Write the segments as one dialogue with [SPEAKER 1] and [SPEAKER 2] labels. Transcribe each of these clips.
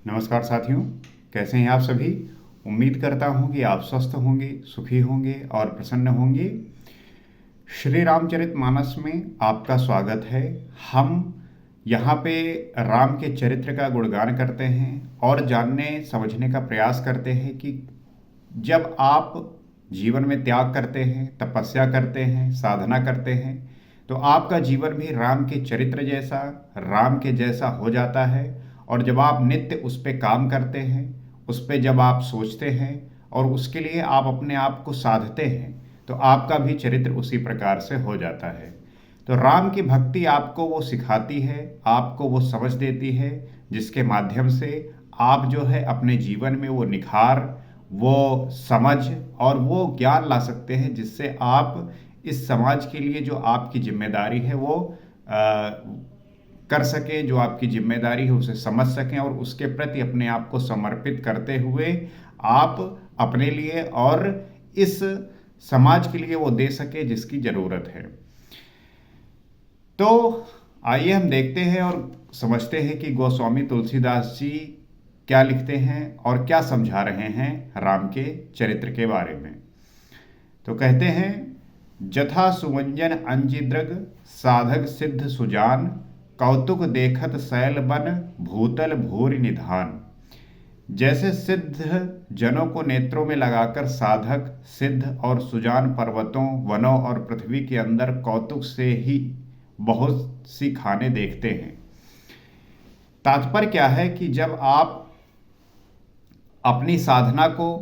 [SPEAKER 1] नमस्कार साथियों, कैसे हैं आप सभी। उम्मीद करता हूं कि आप स्वस्थ होंगे, सुखी होंगे और प्रसन्न होंगे। श्री रामचरितमानस में आपका स्वागत है। हम यहाँ पे राम के चरित्र का गुणगान करते हैं और जानने समझने का प्रयास करते हैं कि जब आप जीवन में त्याग करते हैं, तपस्या करते हैं, साधना करते हैं, तो आपका जीवन भी राम के चरित्र जैसा, राम के जैसा हो जाता है। और जब आप नित्य उस पर काम करते हैं, उस पर जब आप सोचते हैं और उसके लिए आप अपने आप को साधते हैं, तो आपका भी चरित्र उसी प्रकार से हो जाता है। तो राम की भक्ति आपको वो सिखाती है, आपको वो समझ देती है, जिसके माध्यम से आप जो है अपने जीवन में वो निखार, वो समझ और वो ज्ञान ला सकते हैं, जिससे आप इस समाज के लिए जो आपकी जिम्मेदारी है वो कर सकें, जो आपकी जिम्मेदारी है उसे समझ सकें और उसके प्रति अपने आप को समर्पित करते हुए आप अपने लिए और इस समाज के लिए वो दे सके जिसकी ज़रूरत है। तो आइए हम देखते हैं और समझते हैं कि गोस्वामी तुलसीदास जी क्या लिखते हैं और क्या समझा रहे हैं राम के चरित्र के बारे में। तो कहते हैं, जथा सुमंजन अंजिद्रग साधक सिद्ध सुजान, कौतुक देखत शैल बन भूतल भूरि निधान। जैसे सिद्ध जनों को नेत्रों में लगाकर साधक सिद्ध और सुजान पर्वतों, वनों और पृथ्वी के अंदर कौतुक से ही बहुत सी खाने देखते हैं। तात्पर्य क्या है कि जब आप अपनी साधना को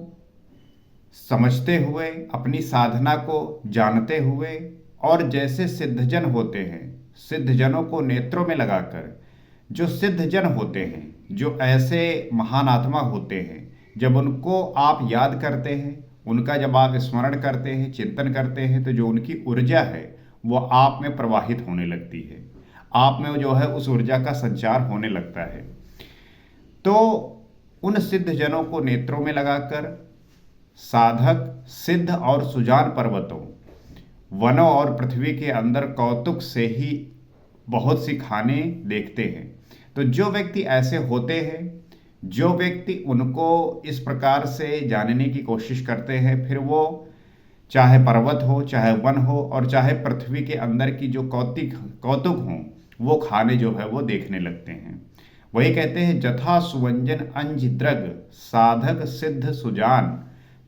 [SPEAKER 1] समझते हुए, अपनी साधना को जानते हुए और जैसे सिद्धजन होते हैं, सिद्धजनों को नेत्रों में लगाकर, जो सिद्धजन होते हैं, जो ऐसे महान आत्मा होते हैं, जब उनको आप याद करते हैं, उनका जब आप स्मरण करते हैं, चिंतन करते हैं, तो जो उनकी ऊर्जा है वो आप में प्रवाहित होने लगती है, आप में जो है उस ऊर्जा का संचार होने लगता है। तो उन सिद्धजनों को नेत्रों में लगाकर साधक सिद्ध और सुजान पर्वतों, वनों और पृथ्वी के अंदर कौतुक से ही बहुत सी खाने देखते हैं। तो जो व्यक्ति ऐसे होते हैं, जो व्यक्ति उनको इस प्रकार से जानने की कोशिश करते हैं, फिर वो चाहे पर्वत हो, चाहे वन हो और चाहे पृथ्वी के अंदर की जो कौतुक हों, वो खाने जो है वो देखने लगते हैं। वही कहते हैं, जथा सुवंजन अंज द्रग साधक सिद्ध सुजान,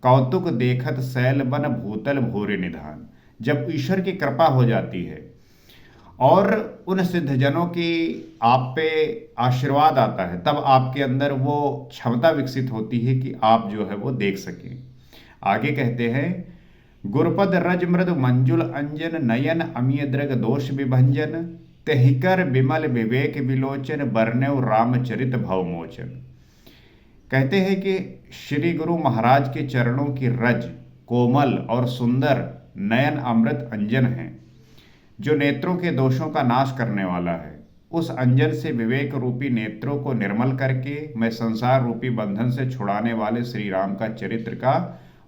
[SPEAKER 1] कौतुक देखत शैल बन भूतल भूरि निधान। जब ईश्वर की कृपा हो जाती है और उन सिद्धजनों की आप पे आशीर्वाद आता है, तब आपके अंदर वो क्षमता विकसित होती है कि आप जो है वो देख सकें। आगे कहते हैं, गुरपद रज मृद मंजुल अंजन, नयन अमीय द्रग दोष विभंजन, तेहिकर विमल विवेक विलोचन, बरनेव रामचरित भवमोचन। कहते हैं कि श्री गुरु महाराज के चरणों की रज कोमल और सुंदर नयन अमृत अंजन है, जो नेत्रों के दोषों का नाश करने वाला है। उस अंजन से विवेक रूपी नेत्रों को निर्मल करके मैं संसार रूपी बंधन से छुड़ाने वाले श्री राम का चरित्र का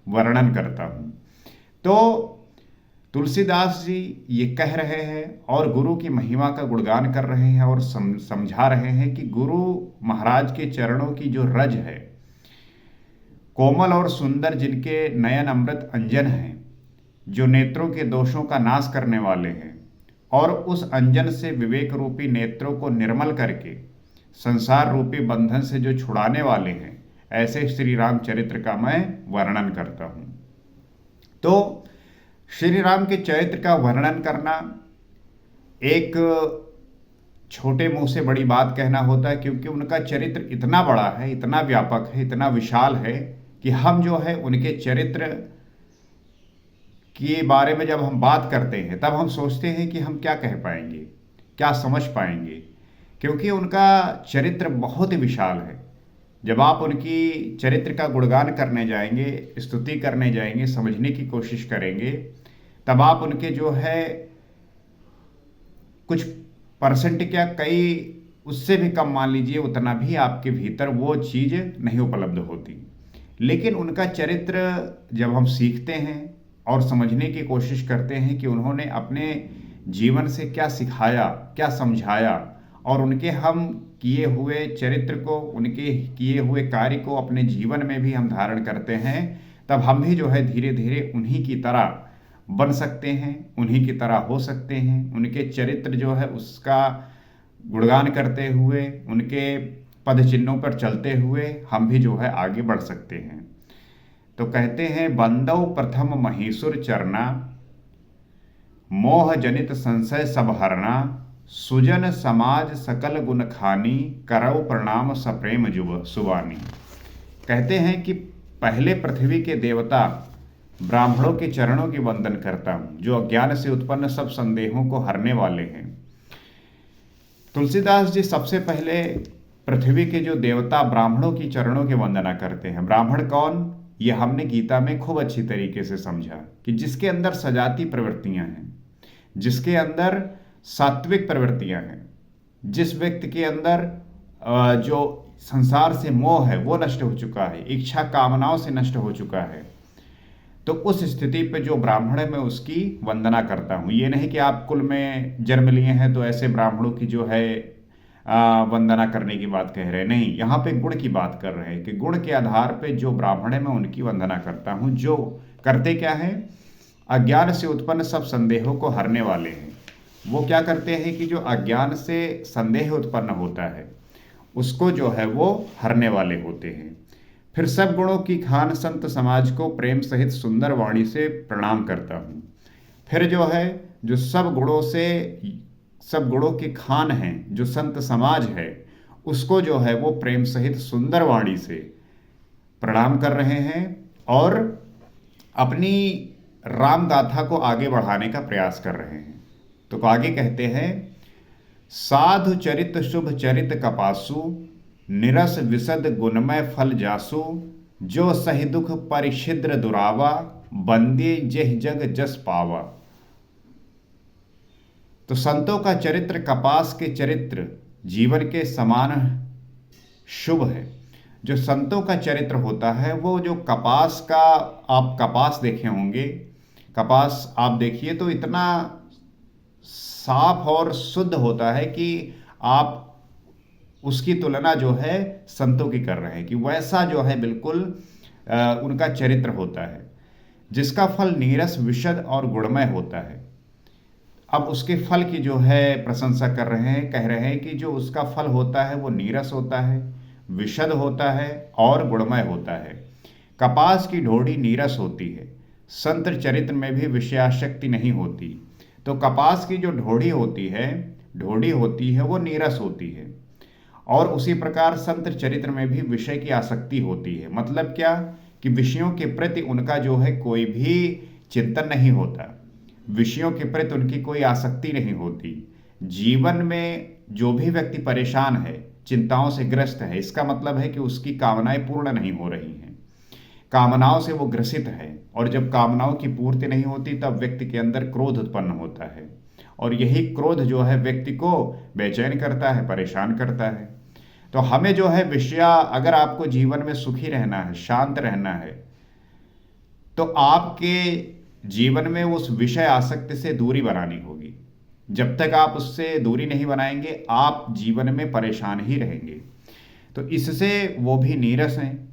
[SPEAKER 1] वर्णन करता हूँ। तो तुलसीदास जी ये कह रहे हैं और गुरु की महिमा का गुणगान कर रहे हैं और समझा रहे हैं कि गुरु महाराज के चरणों की जो रज है, कोमल और सुंदर, जिनके नयन अमृत अंजन हैं, जो नेत्रों के दोषों का नाश करने वाले हैं और उस अंजन से विवेक रूपी नेत्रों को निर्मल करके संसार रूपी बंधन से जो छुड़ाने वाले हैं, ऐसे श्री राम चरित्र का मैं वर्णन करता हूँ। तो श्री राम के चरित्र का वर्णन करना एक छोटे मुंह से बड़ी बात कहना होता है, क्योंकि उनका चरित्र इतना बड़ा है, इतना व्यापक है, इतना विशाल है कि हम जो है उनके चरित्र के बारे में जब हम बात करते हैं, तब हम सोचते हैं कि हम क्या कह पाएंगे, क्या समझ पाएंगे, क्योंकि उनका चरित्र बहुत ही विशाल है। जब आप उनकी चरित्र का गुणगान करने जाएंगे, स्तुति करने जाएंगे, समझने की कोशिश करेंगे, तब आप उनके जो है कुछ परसेंट क्या, कई उससे भी कम मान लीजिए, उतना भी आपके भीतर वो चीज़ नहीं उपलब्ध होती। लेकिन उनका चरित्र जब हम सीखते हैं और समझने की कोशिश करते हैं कि उन्होंने अपने जीवन से क्या सिखाया, क्या समझाया, और उनके हम किए हुए चरित्र को, उनके किए हुए कार्य को अपने जीवन में भी हम धारण करते हैं, तब हम भी जो है धीरे धीरे उन्हीं की तरह बन सकते हैं, उन्हीं की तरह हो सकते हैं। उनके चरित्र जो है उसका गुणगान करते हुए, उनके पद चिन्हों पर चलते हुए हम भी जो है आगे बढ़ सकते हैं। तो कहते हैं, बंदौ प्रथम महीसुर चरना, मोह जनित संशय सब हरना, सुजन समाज सकल गुण खानी, करौ प्रणाम सप्रेम जुब सुबानी। कहते हैं कि पहले पृथ्वी के देवता ब्राह्मणों के चरणों की वंदन करता हूँ, जो अज्ञान से उत्पन्न सब संदेहों को हरने वाले हैं। तुलसीदास जी सबसे पहले पृथ्वी के जो देवता ब्राह्मणों की चरणों की वंदना करते हैं। ब्राह्मण कौन, ये हमने गीता में खूब अच्छी तरीके से समझा कि जिसके अंदर सजाती प्रवृत्तियां हैं, जिसके अंदर सात्विक प्रवृत्तियां हैं, जिस व्यक्ति के अंदर जो संसार से मोह है वो नष्ट हो चुका है, इच्छा कामनाओं से नष्ट हो चुका है, तो उस स्थिति पे जो ब्राह्मण है मैं उसकी वंदना करता हूँ। ये नहीं कि आप कुल में जन्म लिए हैं तो ऐसे ब्राह्मणों की जो है वंदना करने की बात कह रहे हैं, नहीं, यहाँ पे गुण की बात कर रहे हैं कि गुण के आधार पे जो ब्राह्मण है मैं उनकी वंदना करता हूँ, जो करते क्या है, अज्ञान से उत्पन्न सब संदेहों को हरने वाले हैं। वो क्या करते हैं कि जो अज्ञान से संदेह उत्पन्न होता है उसको जो है वो हरने वाले होते हैं। फिर सब गुणों की खान संत समाज को प्रेम सहित सुंदर वाणी से प्रणाम करता हूँ। फिर जो है जो सब गुणों की खान हैं, जो संत समाज है, उसको जो है वो प्रेम सहित सुंदर वाणी से प्रणाम कर रहे हैं और अपनी राम गाथा को आगे बढ़ाने का प्रयास कर रहे हैं। तो आगे कहते हैं, साधु चरित शुभ चरित कपासु, निरस विशद गुणमय फल जासु, जो सहि दुख परिछिद्र दुरावा, बंदे जेह जग जस पावा। तो संतों का चरित्र कपास के चरित्र जीवन के समान शुभ है। जो संतों का चरित्र होता है वो जो कपास का, आप कपास देखे होंगे, कपास आप देखिए तो इतना साफ और शुद्ध होता है कि आप उसकी तुलना जो है संतों की कर रहे हैं कि वैसा जो है बिल्कुल उनका चरित्र होता है, जिसका फल नीरस विशद और गुणमय होता है। अब उसके फल की जो है प्रशंसा कर रहे हैं, कह रहे हैं कि जो उसका फल होता है वो नीरस होता है, विशद होता है और गुणमय होता है। कपास की ढोड़ी नीरस होती है, संत चरित्र में भी विषयाशक्ति नहीं होती। तो कपास की जो ढोड़ी होती है वो नीरस होती है, और उसी प्रकार संत चरित्र में भी विषय की आसक्ति होती है। मतलब क्या कि विषयों के प्रति उनका जो है कोई भी चिंतन नहीं होता, विषयों के प्रति उनकी कोई आसक्ति नहीं होती। जीवन में जो भी व्यक्ति परेशान है, चिंताओं से ग्रस्त है, इसका मतलब है कि उसकी कामनाएं पूर्ण नहीं हो रही हैं, कामनाओं से वो ग्रसित है, और जब कामनाओं की पूर्ति नहीं होती तब व्यक्ति के अंदर क्रोध उत्पन्न होता है, और यही क्रोध जो है व्यक्ति को बेचैन करता है, परेशान करता है। तो हमें जो है अगर आपको जीवन में सुखी रहना है, शांत रहना है, तो आपके जीवन में उस विषय आसक्ति से दूरी बनानी होगी। जब तक आप उससे दूरी नहीं बनाएंगे आप जीवन में परेशान ही रहेंगे। तो इससे वो भी नीरस हैं,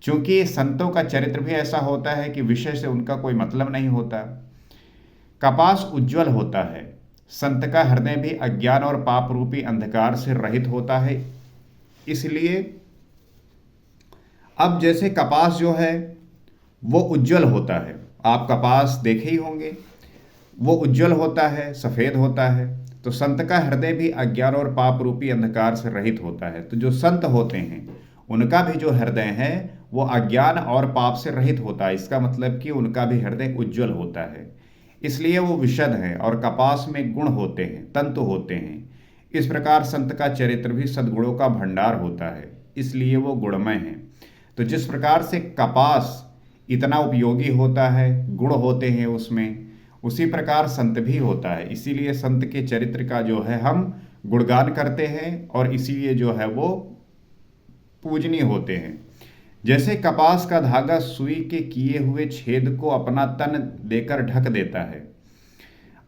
[SPEAKER 1] क्योंकि संतों का चरित्र भी ऐसा होता है कि विषय से उनका कोई मतलब नहीं होता। कपास उज्जवल होता है, संत का हृदय भी अज्ञान और पाप रूपी अंधकार से रहित होता है। इसलिए अब जैसे कपास जो है वो उज्जवल होता है, आप कपास देखे ही होंगे, वो उज्जवल होता है, सफेद होता है। तो संत का हृदय भी अज्ञान और पाप रूपी अंधकार से रहित होता है। तो जो संत होते हैं उनका भी जो हृदय है वो अज्ञान और पाप से रहित होता है। इसका मतलब कि उनका भी हृदय उज्जवल होता है, इसलिए वो विशद है। और कपास में गुण होते हैं, तंतु होते हैं। इस प्रकार संत का चरित्र भी सद्गुणों का भंडार होता है, इसलिए वो गुणमय है। तो जिस प्रकार से कपास इतना उपयोगी होता है, गुण होते हैं उसमें, उसी प्रकार संत भी होता है। इसीलिए संत के चरित्र का जो है हम गुणगान करते हैं और इसीलिए जो है वो पूजनीय होते हैं। जैसे कपास का धागा सुई के किए हुए छेद को अपना तन देकर ढक देता है,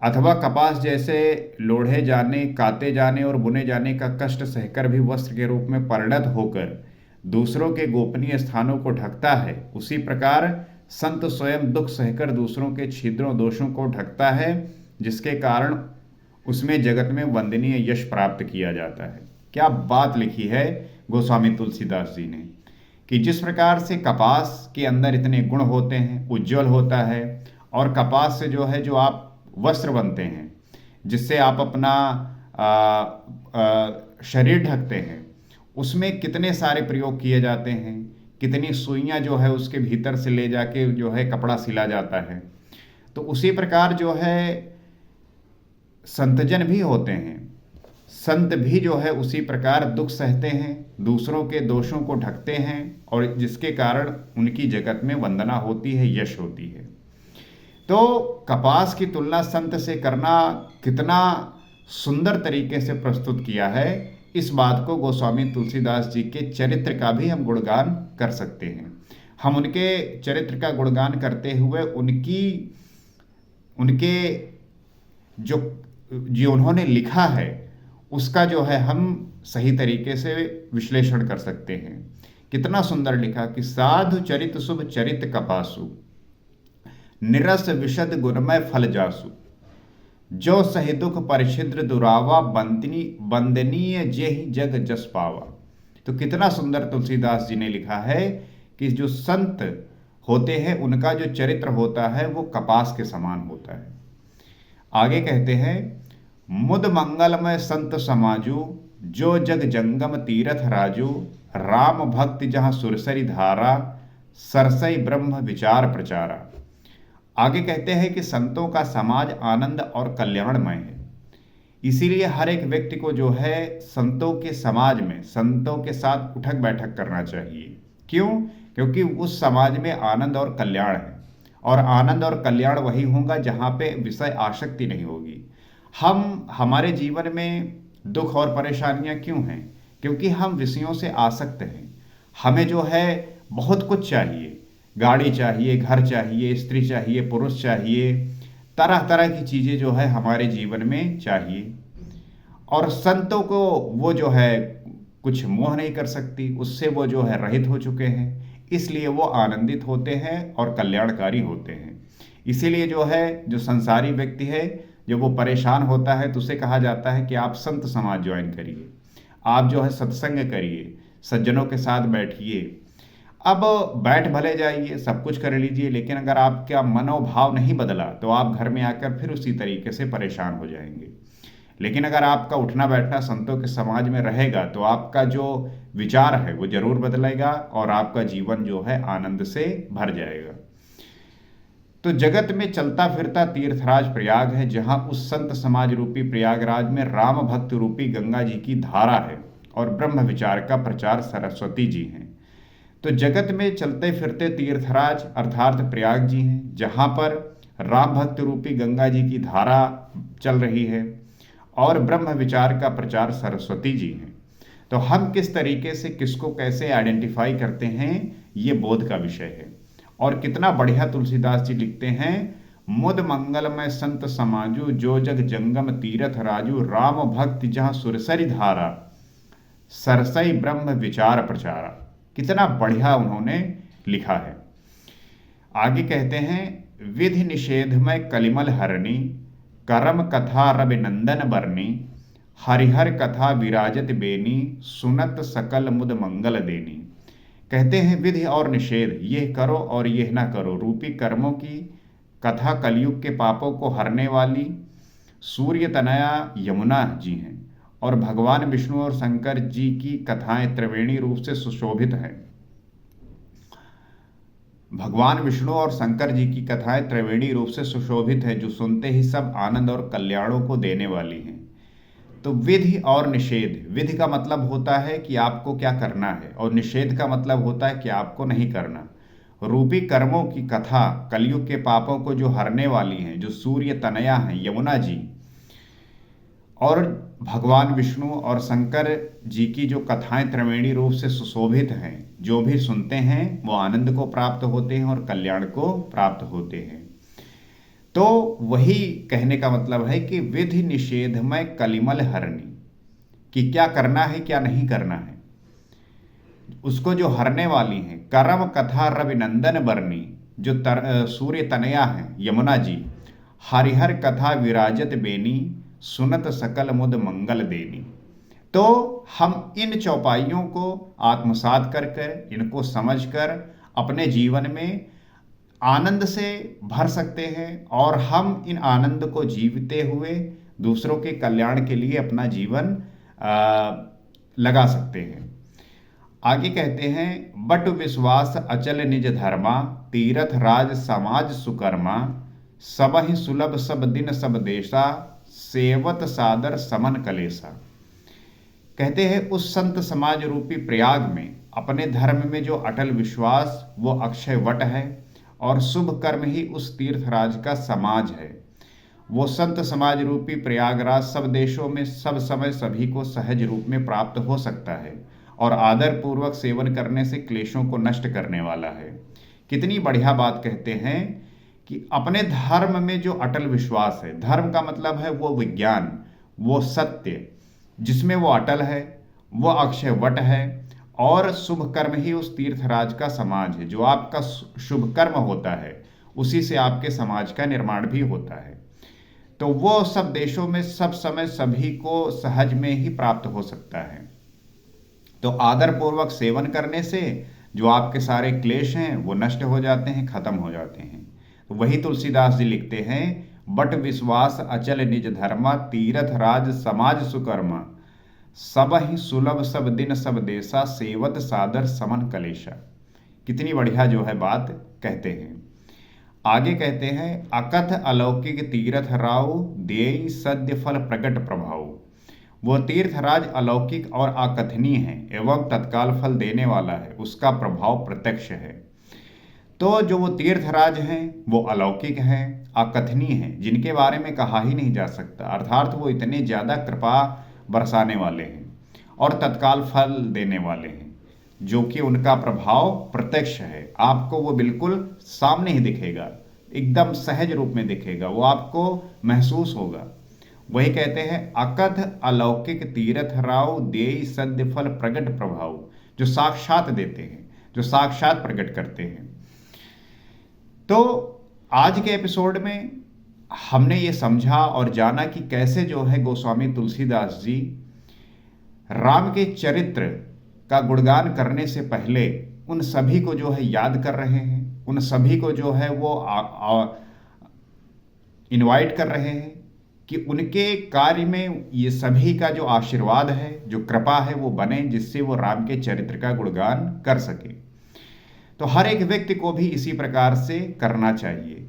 [SPEAKER 1] अथवा कपास जैसे लोढ़े जाने, काते जाने और बुने जाने का कष्ट सहकर भी वस्त्र के रूप में परिणत होकर दूसरों के गोपनीय स्थानों को ढकता है, उसी प्रकार संत स्वयं दुख सहकर दूसरों के छिद्रों दोषों को ढकता है, जिसके कारण उसमें जगत में वंदनीय यश प्राप्त किया जाता है। क्या बात लिखी है गोस्वामी तुलसीदास जी ने, कि जिस प्रकार से कपास के अंदर इतने गुण होते हैं, उज्जवल होता है, और कपास से जो आप वस्त्र बनते हैं, जिससे आप अपना शरीर ढकते हैं, उसमें कितने सारे प्रयोग किए जाते हैं, कितनी सुइयां उसके भीतर से ले जाके कपड़ा सिला जाता है। तो उसी प्रकार संतजन भी होते हैं, संत भी उसी प्रकार दुख सहते हैं, दूसरों के दोषों को ढकते हैं, और जिसके कारण उनकी जगत में वंदना होती है, यश होती है। तो कपास की तुलना संत से करना कितना सुंदर तरीके से प्रस्तुत किया है, इस बात को गोस्वामी तुलसीदास जी के चरित्र का भी हम गुणगान कर सकते हैं। हम उनके चरित्र का गुणगान करते हुए उनके जो उन्होंने लिखा है उसका हम सही तरीके से विश्लेषण कर सकते हैं। कितना सुंदर लिखा कि साधु चरित शुभ चरित कपासु, निरस विशद गुणमय फल जासु, जो सहि दुख परिछिद्र दुरावा, बंदनीय जेहि जग जस पावा। तो कितना सुंदर तुलसीदास जी ने लिखा है कि जो संत होते हैं उनका जो चरित्र होता है वो कपास के समान होता है। आगे कहते हैं, मुद मंगलमय संत समाजू, जो जग जंगम तीरथ राजू, राम भक्ति जहाँ सुरसरी धारा, सरसई ब्रह्म विचार प्रचारा। आगे कहते हैं कि संतों का समाज आनंद और कल्याणमय है, इसीलिए हर एक व्यक्ति को संतों के समाज में संतों के साथ उठक बैठक करना चाहिए। क्यों? क्योंकि उस समाज में आनंद और कल्याण है, और आनंद और कल्याण वही होगा जहाँ पे विषय आसक्ति नहीं होगी। हमारे जीवन में दुख और परेशानियां क्यों हैं? क्योंकि हम विषयों से आसक्त हैं। हमें बहुत कुछ चाहिए, गाड़ी चाहिए, घर चाहिए, स्त्री चाहिए, पुरुष चाहिए, तरह तरह की चीज़ें हमारे जीवन में चाहिए, और संतों को वो कुछ मोह नहीं कर सकती, उससे वो रहित हो चुके हैं, इसलिए वो आनंदित होते हैं और कल्याणकारी होते हैं। इसीलिए जो संसारी व्यक्ति है, जब वो परेशान होता है तो उसे कहा जाता है कि आप संत समाज ज्वाइन करिए, आप सत्संग करिए, सज्जनों के साथ बैठिए। अब बैठ भले जाइए, सब कुछ कर लीजिए, लेकिन अगर आपका मनोभाव नहीं बदला तो आप घर में आकर फिर उसी तरीके से परेशान हो जाएंगे। लेकिन अगर आपका उठना बैठना संतों के समाज में रहेगा तो आपका जो विचार है वो जरूर बदलेगा, और आपका जीवन आनंद से भर जाएगा। तो जगत में चलता फिरता तीर्थराज प्रयाग है, जहां उस संत समाज रूपी प्रयागराज में राम भक्त रूपी गंगा जी की धारा है, और ब्रह्म विचार का प्रचार सरस्वती जी हैं। तो जगत में चलते फिरते तीर्थराज अर्थात प्रयाग जी हैं, जहाँ पर राम भक्त रूपी गंगा जी की धारा चल रही है, और ब्रह्म विचार का प्रचार सरस्वती जी हैं। तो हम किस तरीके से किसको कैसे आइडेंटिफाई करते हैं, ये बोध का विषय है। और कितना बढ़िया तुलसीदास जी लिखते हैं, मुद मंगलमय संत समाजू, जो जग जंगम तीरथ राजू, राम भक्ति जहाँ सुरसरी धारा, सरसई ब्रह्म विचार प्रचारा। कितना बढ़िया उन्होंने लिखा है। आगे कहते हैं, विधि निषेधमय कलिमल हरणी, करम कथा रवि नंदन बरनी, हरिहर कथा विराजत बेनी, सुनत सकल मुद मंगल देनी। कहते हैं विधि और निषेध, ये करो और ये ना करो रूपी कर्मों की कथा कलयुग के पापों को हरने वाली सूर्य तनया यमुना जी हैं, और भगवान विष्णु और शंकर जी की कथाएं त्रिवेणी रूप से सुशोभित हैं। भगवान विष्णु और शंकर जी की कथाएं त्रिवेणी रूप से सुशोभित है, जो सुनते ही सब आनंद और कल्याणों को देने वाली हैं। तो विधि और निषेध, विधि का मतलब होता है कि आपको क्या करना है, और निषेध का मतलब होता है कि आपको नहीं करना। रूपी कर्मों की कथा कलयुग के पापों को जो हरने वाली हैं, जो सूर्य तनया हैं यमुना जी, और भगवान विष्णु और शंकर जी की जो कथाएं त्रिवेणी रूप से सुशोभित हैं, जो भी सुनते हैं वो आनंद को प्राप्त होते हैं और कल्याण को प्राप्त होते हैं। तो वही कहने का मतलब है कि विधि निषेधमय कलिमल हरणी, कि क्या करना है क्या नहीं करना है, उसको जो हरने वाली हैं। करम कथा रविनंदन बरनी, जो सूर्य तनया है यमुना जी, हरिहर कथा विराजत बेनी, सुनत सकल मुद मंगल देनी। तो हम इन चौपाइयों को आत्मसात कर कर, इनको समझकर अपने जीवन में आनंद से भर सकते हैं और हम इन आनंद को जीवते हुए दूसरों के कल्याण के लिए अपना जीवन लगा सकते हैं। आगे कहते हैं, बट विश्वास अचल निज धर्मा, तीरथ राज समाज सुकर्मा, सबहि सुलभ सब दिन सब देशा, सेवत सादर समन कलेसा। कहते हैं उस संत समाज रूपी प्रयाग में अपने धर्म में जो अटल विश्वास वो अक्षय वट है, और शुभ कर्म ही उस तीर्थराज का समाज है। वो संत समाज रूपी प्रयागराज सब देशों में सब समय सभी को सहज रूप में प्राप्त हो सकता है, और आदर पूर्वक सेवन करने से क्लेशों को नष्ट करने वाला है। कितनी बढ़िया बात कहते हैं कि अपने धर्म में जो अटल विश्वास है, धर्म का मतलब है वो विज्ञान, वो सत्य जिसमें वो अटल है, वो अक्षय वट है, और शुभ कर्म ही उस तीर्थराज का समाज है। जो आपका शुभ कर्म होता है उसी से आपके समाज का निर्माण भी होता है। तो वो सब देशों में सब समय सभी को सहज में ही प्राप्त हो सकता है। तो आदर पूर्वक सेवन करने से जो आपके सारे क्लेश हैं वो नष्ट हो जाते हैं, खत्म हो जाते हैं। तो वही तुलसीदास जी लिखते हैं, बट विश्वास अचल निज धर्मा, तीरथ राज समाज सुकर्मा, सब ही सुलभ सब दिन सब देशा, सेवत सादर समन कलेशा। कितनी बढ़िया जो है बात कहते हैं। आगे कहते हैं, अकथ अलौकिक तीर्थ राव, देई सद्य फल प्रगट प्रभाव। वो तीर्थराज अलौकिक और अकथनीय है एवं तत्काल फल देने वाला है, उसका प्रभाव प्रत्यक्ष है। तो जो वो तीर्थराज हैं वो अलौकिक हैं, अकथनीय हैं, जिनके बारे में कहा ही नहीं जा सकता, अर्थात वो इतने ज़्यादा कृपा बरसाने वाले हैं और तत्काल फल देने वाले हैं, जो कि उनका प्रभाव प्रत्यक्ष है। आपको वो बिल्कुल सामने ही दिखेगा, एकदम सहज रूप में दिखेगा, वो आपको महसूस होगा। वही कहते हैं, अकथ अलौकिक तीर्थ राव, देई सद्य फल प्रगट प्रभाव, जो साक्षात देते हैं, जो साक्षात प्रकट करते हैं। तो आज के एपिसोड में हमने ये समझा और जाना कि कैसे जो है गोस्वामी तुलसीदास जी राम के चरित्र का गुणगान करने से पहले उन सभी को जो है याद कर रहे हैं, उन सभी को जो है वो इनवाइट कर रहे हैं कि उनके कार्य में ये सभी का जो आशीर्वाद है, जो कृपा है वो बने, जिससे वो राम के चरित्र का गुणगान कर सके। तो हर एक व्यक्ति को भी इसी प्रकार से करना चाहिए।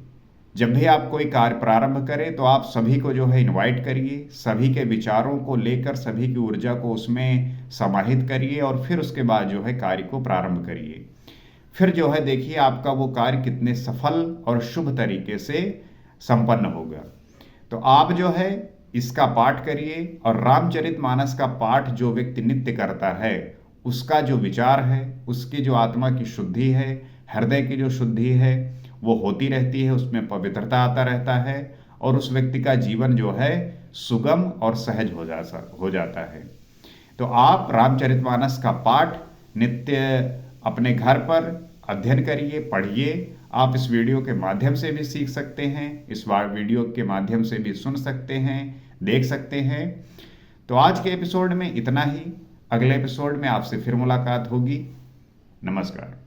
[SPEAKER 1] जब भी आप कोई कार्य प्रारंभ करें तो आप सभी को जो है इनवाइट करिए, सभी के विचारों को लेकर सभी की ऊर्जा को उसमें समाहित करिए, और फिर उसके बाद जो है कार्य को प्रारंभ करिए। फिर जो है देखिए आपका वो कार्य कितने सफल और शुभ तरीके से संपन्न होगा। तो आप जो है इसका पाठ करिए, और रामचरितमानस का पाठ जो व्यक्ति नित्य करता है उसका जो विचार है, उसकी जो आत्मा की शुद्धि है, हृदय की जो शुद्धि है वो होती रहती है, उसमें पवित्रता आता रहता है, और उस व्यक्ति का जीवन जो है सुगम और सहज हो जाता है। तो आप रामचरितमानस का पाठ नित्य अपने घर पर अध्ययन करिए, पढ़िए। आप इस वीडियो के माध्यम से भी सीख सकते हैं, इस वीडियो के माध्यम से भी सुन सकते हैं, देख सकते हैं। तो आज के एपिसोड में इतना ही। अगले एपिसोड में आपसे फिर मुलाकात होगी। नमस्कार।